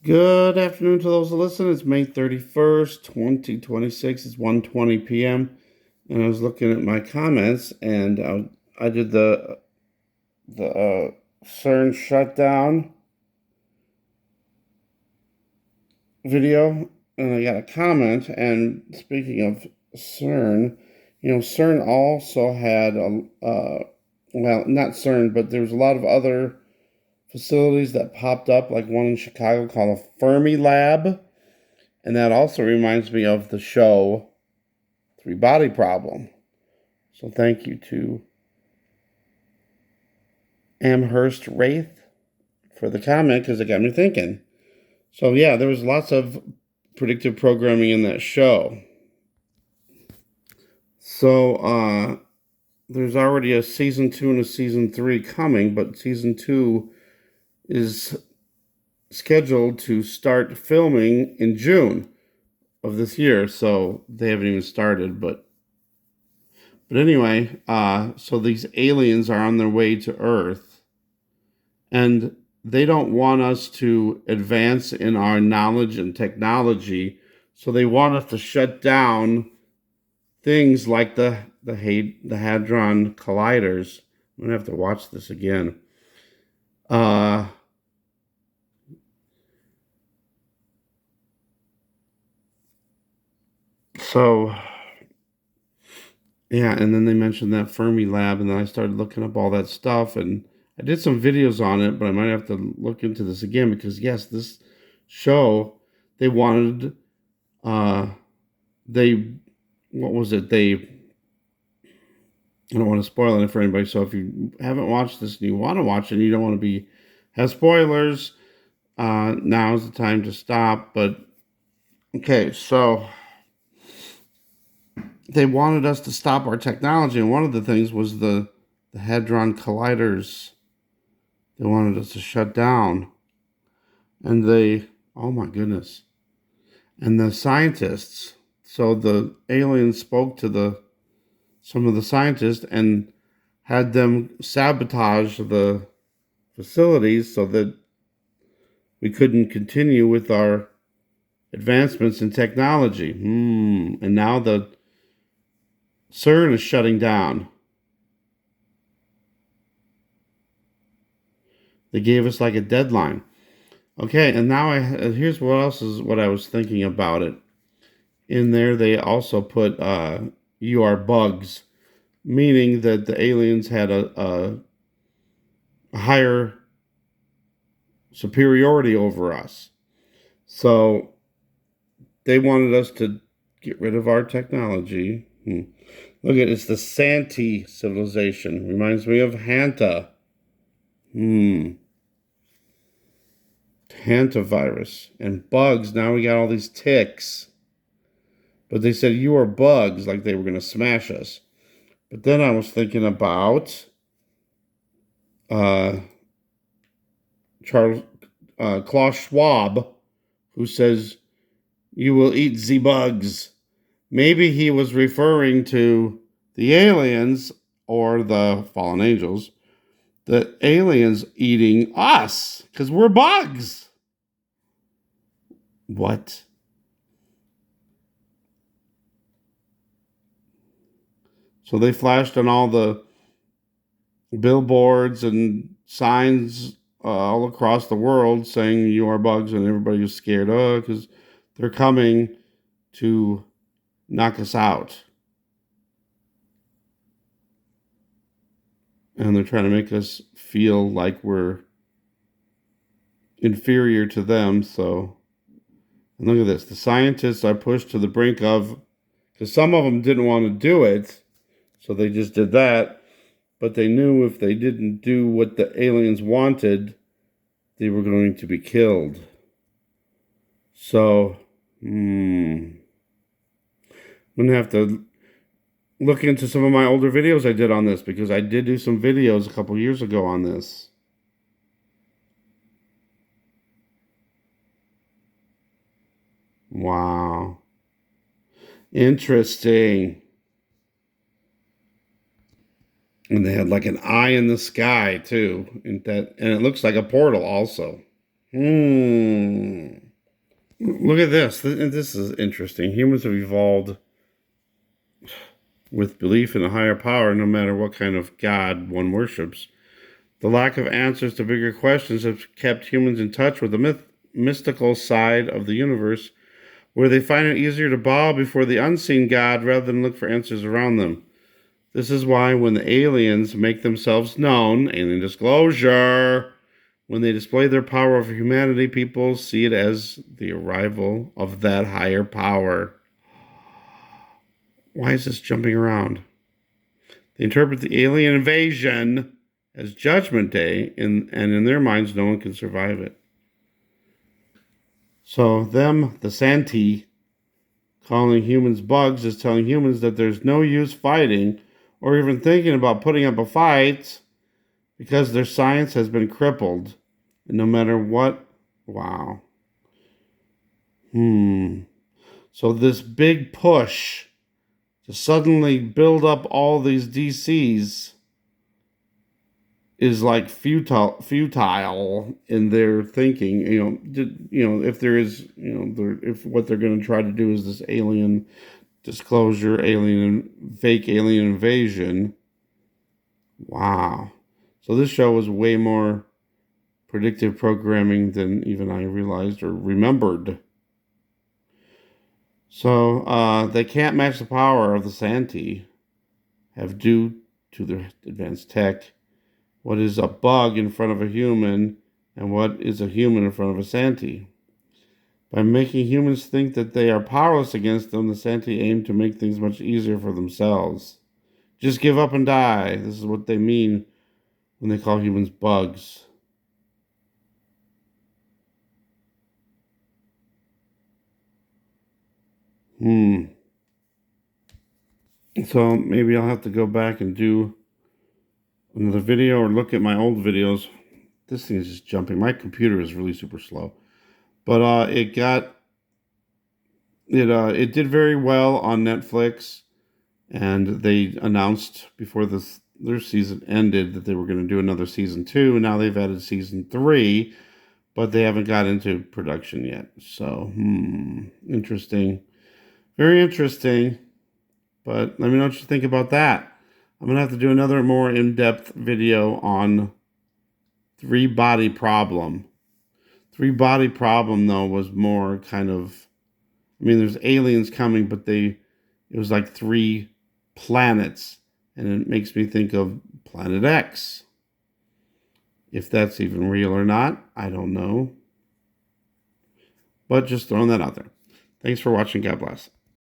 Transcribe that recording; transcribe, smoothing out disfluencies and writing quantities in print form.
Good afternoon to those that listen. It's May 31st, 2026. It's 1:20 p.m. And I was looking at my comments and I did the CERN shutdown video and I got a comment. And speaking of CERN, CERN also had well, not CERN, but there was a lot of other facilities that popped up, like one in Chicago called a Fermi Lab. And that also reminds me of the show Three Body Problem. So thank you to Amherst Wraith for the comment because it got me thinking. So yeah, there was lots of predictive programming in that show. So there's already a season 2 and a season 3 coming, but season 2 is scheduled to start filming in June of this year. So they haven't even started, but anyway, so these aliens are on their way to Earth, and they don't want us to advance in our knowledge and technology. So they want us to shut down things like the hadron colliders. I'm gonna have to watch this again. Uh, so yeah, and then they mentioned that Fermi lab, and then I started looking up all that stuff, and I did some videos on it, but I might have to look into this again because yes, this show they wanted uh they what was it? I don't want to spoil it for anybody, so if you haven't watched this and you want to watch it and you don't want to be have spoilers, now's the time to stop. But okay, so they wanted us to stop our technology, and one of the things was the hadron colliders. They wanted us to shut down, and oh my goodness, and the scientists. So the aliens spoke to the some of the scientists and had them sabotage the facilities so that we couldn't continue with our advancements in technology. And now the CERN is shutting down. They gave us like a deadline. Okay, and now here's what else is what I was thinking about it. In there, they also put "you are bugs," meaning that the aliens had a higher superiority over us. So they wanted us to get rid of our technology. Look at it's the Santi civilization. Reminds me of Hanta. Hantavirus and bugs. Now we got all these ticks. But they said you are bugs, like they were going to smash us. But then I was thinking about uh, Charles Klaus Schwab, who says you will eat the bugs. Maybe he was referring to the aliens or the fallen angels, the aliens eating us because we're bugs. What? So they flashed on all the billboards and signs all across the world saying you are bugs, and everybody was scared because they're coming to knock us out. And they're trying to make us feel like we're inferior to them. So, and look at this. The scientists are pushed to the brink of, because some of them didn't want to do it, so they just did that. But they knew if they didn't do what the aliens wanted, they were going to be killed. So, I'm going to have to look into some of my older videos I did on this because I did do some videos a couple years ago on this. Wow. Interesting. And they had like an eye in the sky too, and it looks like a portal also. Hmm. Look at this. This is interesting. Humans have evolved with belief in a higher power, no matter what kind of God one worships. The lack of answers to bigger questions has kept humans in touch with the mystical side of the universe, where they find it easier to bow before the unseen God rather than look for answers around them. This is why when the aliens make themselves known, alien disclosure, when they display their power over humanity, people see it as the arrival of that higher power. Why is this jumping around? They interpret the alien invasion as Judgment Day, and in their minds, no one can survive it. So, the Santi, calling humans bugs, is telling humans that there's no use fighting or even thinking about putting up a fight because their science has been crippled. And no matter what, wow. So, this big push to suddenly build up all these DCs is like futile in their thinking. If there is, if what they're going to try to do is this alien disclosure, fake alien invasion. Wow. So this show was way more predictive programming than even I realized or remembered. So they can't match the power of the Santi, have due to their advanced tech. What is a bug in front of a human, and what is a human in front of a Santi? By making humans think that they are powerless against them, the Santi aim to make things much easier for themselves. Just give up and die. This is what they mean when they call humans bugs. So maybe I'll have to go back and do another video or look at my old videos. This thing is just jumping. My computer is really super slow. But it did very well on Netflix, and they announced before their season ended that they were going to do another season 2, and now they've added season 3, but they haven't got into production yet. So, interesting. Very interesting. But let me know what you think about that. I'm going to have to do another more in-depth video on Three Body Problem. Three Body Problem, though, was more kind of, there's aliens coming, but it was like 3 planets, and it makes me think of Planet X. If that's even real or not, I don't know. But just throwing that out there. Thanks for watching. God bless.